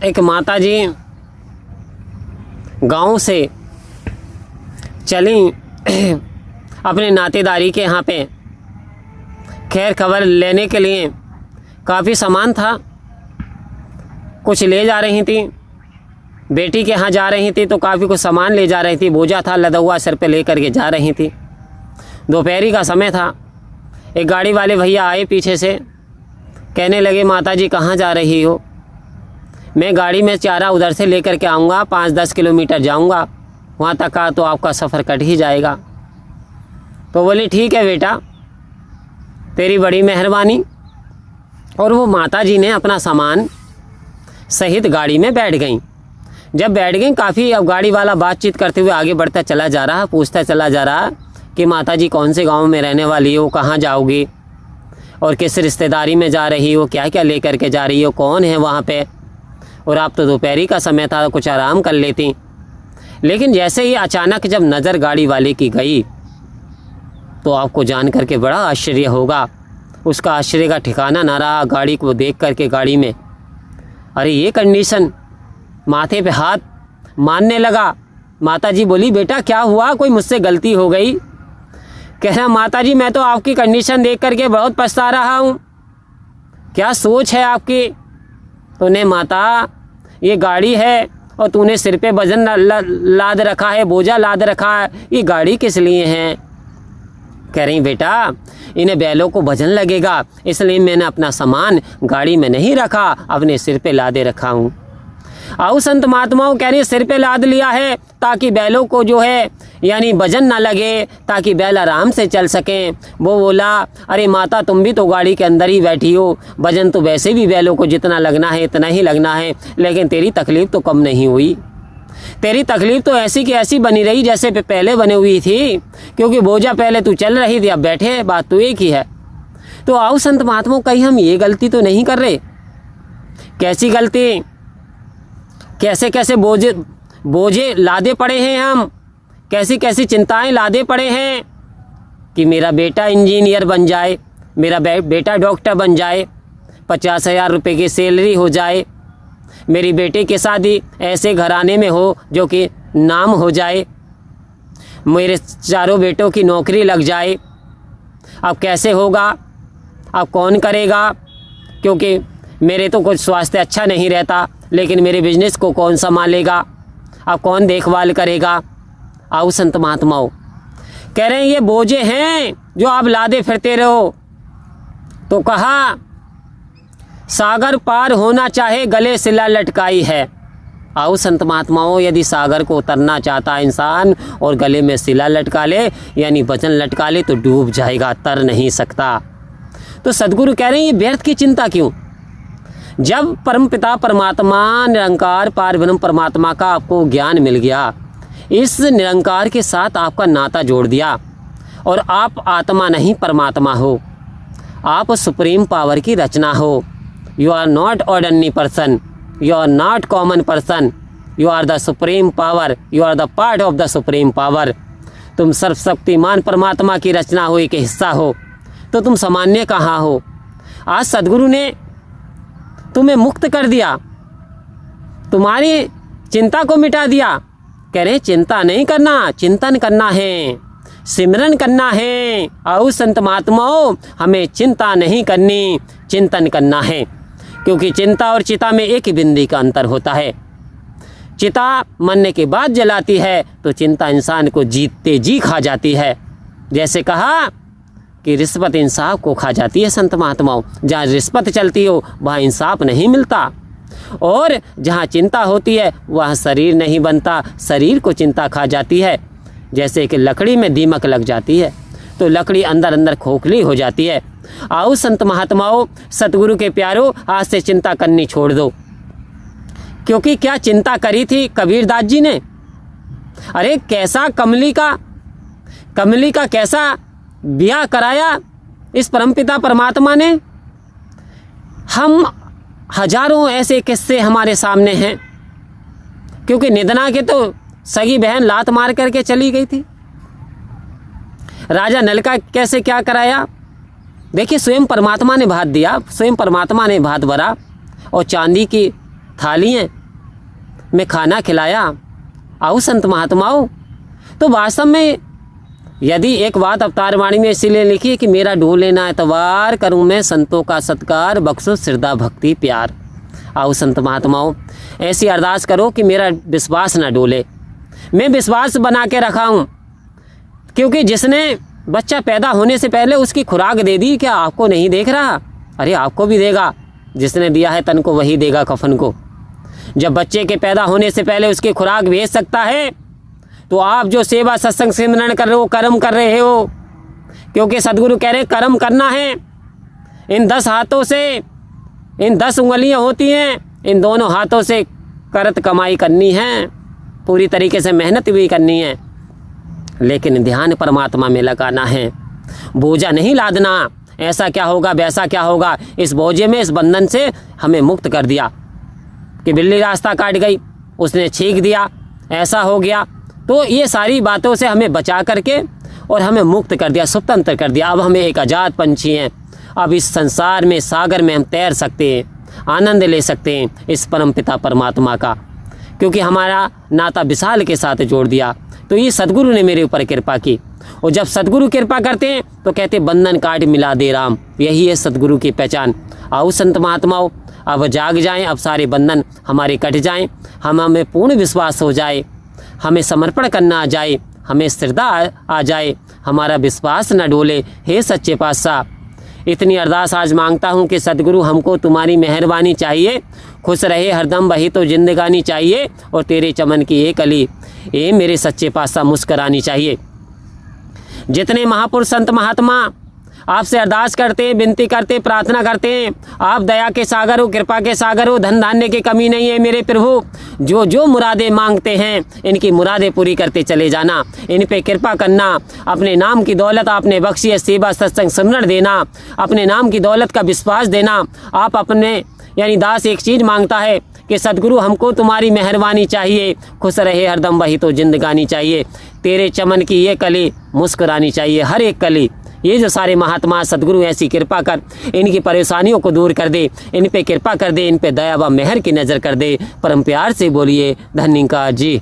एक माता जी गांव से चली अपने नातेदारी के यहाँ पे खैर खबर लेने के लिए। काफ़ी सामान था, कुछ ले जा रही थी, बेटी के यहाँ जा रही थी तो काफ़ी कुछ सामान ले जा रही थी, बोझा था लदा हुआ सिर पे ले करके जा रही थी। दोपहरी का समय था। एक गाड़ी वाले भैया आए पीछे से, कहने लगे माता जी कहाँ जा रही हो? मैं गाड़ी में चारा उधर से लेकर के आऊँगा, 5-10 किलोमीटर जाऊँगा, वहाँ तक का तो आपका सफ़र कट ही जाएगा। तो बोली ठीक है बेटा, तेरी बड़ी मेहरबानी। और वो माता जी ने अपना सामान सहित गाड़ी में बैठ गई। जब बैठ गई काफ़ी, अब गाड़ी वाला बातचीत करते हुए आगे बढ़ता चला जा रहा, पूछता चला जा रहा कि माता जी कौन से गांव में रहने वाली हो, कहाँ जाओगी और किस रिश्तेदारी में जा रही हो, क्या क्या लेकर के जा रही हो, कौन है वहाँ पे, और आप तो दोपहरी का समय था, कुछ आराम कर लेती। लेकिन जैसे ही अचानक जब नज़र गाड़ी वाले की गई तो आपको जान करके बड़ा आश्चर्य होगा। उसका आश्चर्य का ठिकाना ना रहा गाड़ी को देख करके। गाड़ी में अरे ये कंडीशन, माथे पे हाथ मारने लगा। माता जी बोली बेटा क्या हुआ, कोई मुझसे गलती हो गई? कह रहा माता जी मैं तो आपकी कंडीशन देख करके बहुत पछता रहा हूँ, क्या सोच है आपकी? तो ने माता ये गाड़ी है और तूने सिर पे वजन लाद रखा है, बोझा लाद रखा है, ये गाड़ी किस लिए है? कह रही बेटा इन्हें बैलों को वजन लगेगा, इसलिए मैंने अपना सामान गाड़ी में नहीं रखा, अपने सिर पे लादे रखा हूँ। आओ संत महात्माओं कह रही सिर पे लाद लिया है ताकि बैलों को जो है यानी वजन ना लगे, ताकि बैल आराम से चल सकें। वो बोला अरे माता तुम भी तो गाड़ी के अंदर ही बैठी हो, वजन तो वैसे भी बैलों को जितना लगना है इतना ही लगना है, लेकिन तेरी तकलीफ़ तो कम नहीं हुई। तेरी तकलीफ़ तो ऐसी की ऐसी बनी रही जैसे पहले बनी हुई थी, क्योंकि बोझा पहले तू चल रही थी, अब बैठे, बात तो एक ही है। तो आओ संत महात्माओं कहीं हम ये गलती तो नहीं कर रहे? कैसी गलती? कैसे कैसे बोझे लादे पड़े हैं हम, कैसी कैसी चिंताएं लादे पड़े हैं कि मेरा बेटा इंजीनियर बन जाए, मेरा बेटा डॉक्टर बन जाए, 50,000 रुपये की सैलरी हो जाए, मेरी बेटी की शादी ऐसे घराने में हो जो कि नाम हो जाए, मेरे चारों बेटों की नौकरी लग जाए। अब कैसे होगा, अब कौन करेगा? क्योंकि मेरे तो कुछ स्वास्थ्य अच्छा नहीं रहता, लेकिन मेरे बिजनेस को कौन संभालेगा, अब कौन देखभाल करेगा? आओ संत महात्माओं कह रहे हैं ये बोझे हैं जो आप लादे फिरते रहो। तो कहा सागर पार होना चाहे गले सिला लटकाई है। आओ संत महात्माओं यदि सागर को उतरना चाहता इंसान और गले में सिला लटका ले यानी वचन लटका ले तो डूब जाएगा, तर नहीं सकता। तो सदगुरु कह रहे हैं ये व्यर्थ की चिंता क्यों? जब परमपिता परमात्मा निरंकार पार ब्रह्म परमात्मा का आपको ज्ञान मिल गया, इस निरंकार के साथ आपका नाता जोड़ दिया और आप आत्मा नहीं परमात्मा हो, आप सुप्रीम पावर की रचना हो। You are not ordinary person, you are not common person, you are the supreme power, you are the part of the supreme power. तुम सर्वशक्तिमान परमात्मा की रचना हो, एक हिस्सा हो, तो तुम सामान्य कहाँ हो? आज सदगुरु ने तुम्हें मुक्त कर दिया, तुम्हारी चिंता को मिटा दिया। कह रहे चिंता नहीं करना, चिंतन करना है, सिमरन करना है। आओ संत महात्माओं हमें चिंता नहीं करनी, चिंतन करना है, क्योंकि चिंता और चिता में एक ही बिंदी का अंतर होता है। चिता मरने के बाद जलाती है, तो चिंता इंसान को जीतते जी खा जाती है। जैसे कहा कि रिश्वत इंसाफ को खा जाती है संत महात्माओं, जहाँ रिश्वत चलती हो वहाँ इंसाफ नहीं मिलता, और जहाँ चिंता होती है वहाँ शरीर नहीं बनता, शरीर को चिंता खा जाती है। जैसे कि लकड़ी में दीमक लग जाती है तो लकड़ी अंदर अंदर खोखली हो जाती है। आओ संत महात्माओं सतगुरु के प्यारों आज से चिंता करनी छोड़ दो, क्योंकि क्या चिंता करी थी कबीरदास जी ने? अरे कैसा कमली का कैसा ब्याह कराया इस परमपिता परमात्मा ने। हम हजारों ऐसे किस्से हमारे सामने हैं, क्योंकि निधना के तो सगी बहन लात मार करके चली गई थी। राजा नल का कैसे क्या कराया? देखिए स्वयं परमात्मा ने भात दिया, स्वयं परमात्मा ने भात भरा और चांदी की थाली में खाना खिलाया। आओ संत महात्माओं, तो वास्तव में यदि एक बात अवतार वाणी में इसीलिए लिखी है कि मेरा ढूंढ लेना एतवार, करूँ मैं संतों का सत्कार, बख्शो श्रद्धा भक्ति प्यार। आओ संत महात्माओं, ऐसी अरदास करो कि मेरा विश्वास ना डोले। मैं विश्वास बना के रखा हूँ, क्योंकि जिसने बच्चा पैदा होने से पहले उसकी खुराक दे दी, क्या आपको नहीं देख रहा? अरे आपको भी देगा। जिसने दिया है तन को वही देगा कफन को। जब बच्चे के पैदा होने से पहले उसकी खुराक भेज सकता है, तो आप जो सेवा सत्संग सिमरन कर रहे हो, कर्म कर रहे हो, क्योंकि सदगुरु कह रहे कर्म करना है। इन 10 हाथों से, इन 10 उंगलियां होती हैं, इन दोनों हाथों से करत कमाई करनी है, पूरी तरीके से मेहनत भी करनी है, लेकिन ध्यान परमात्मा में लगाना है। बोझा नहीं लादना, ऐसा क्या होगा वैसा क्या होगा, इस बोझे में, इस बंधन से हमें मुक्त कर दिया कि बिल्ली रास्ता काट गई, उसने छींक दिया, ऐसा हो गया। तो ये सारी बातों से हमें बचा करके और हमें मुक्त कर दिया, स्वतंत्र कर दिया। अब हमें एक आज़ाद पंछी हैं। अब इस संसार में, सागर में हम तैर सकते हैं, आनंद ले सकते हैं इस परम पिता परमात्मा का, क्योंकि हमारा नाता विशाल के साथ जोड़ दिया। तो ये सदगुरु ने मेरे ऊपर कृपा की, और जब सदगुरु कृपा करते हैं तो कहते बंधन काट मिला दे राम। यही है सदगुरु की पहचान। आओ संत महात्माओं, अब जाग जाएं, अब सारे बंधन हमारे कट जाएं, हमें पूर्ण विश्वास हो जाए, हमें समर्पण करना आ जाए, हमें श्रद्धा आ जाए, हमारा विश्वास न डोले। हे सच्चे पातशाह, इतनी अरदास आज मांगता हूँ कि सदगुरु हमको तुम्हारी मेहरबानी चाहिए, खुश रहे हरदम वही तो जिंदगानी चाहिए, और तेरे चमन की एक कली ये मेरे सच्चे पातशाह मुस्करानी चाहिए। जितने महापुरुष संत महात्मा आपसे अरदास करते, विनती करते, प्रार्थना करते हैं, आप दया के सागर हो, कृपा के सागर हो, धन धान्य की कमी नहीं है मेरे प्रभु। जो जो मुरादें मांगते हैं इनकी मुरादें पूरी करते चले जाना, इन पे कृपा करना। अपने नाम की दौलत आपने बख्शी है, सेवा सत्संग सिमरन देना, अपने नाम की दौलत का विश्वास देना। आप अपने यानी दास एक चीज़ मांगता है कि सदगुरु हमको तुम्हारी मेहरबानी चाहिए, खुश रहे हरदम वही तो जिंदगानी चाहिए, तेरे चमन की ये कली मुस्कुरानी चाहिए, हर एक कली। ये जो सारे महात्मा सदगुरु ऐसी कृपा कर इनकी परेशानियों को दूर कर दे, इन पे कृपा कर दे, इन पे दया व मेहर की नज़र कर दे। परम प्यार से बोलिए धन्यवाद जी।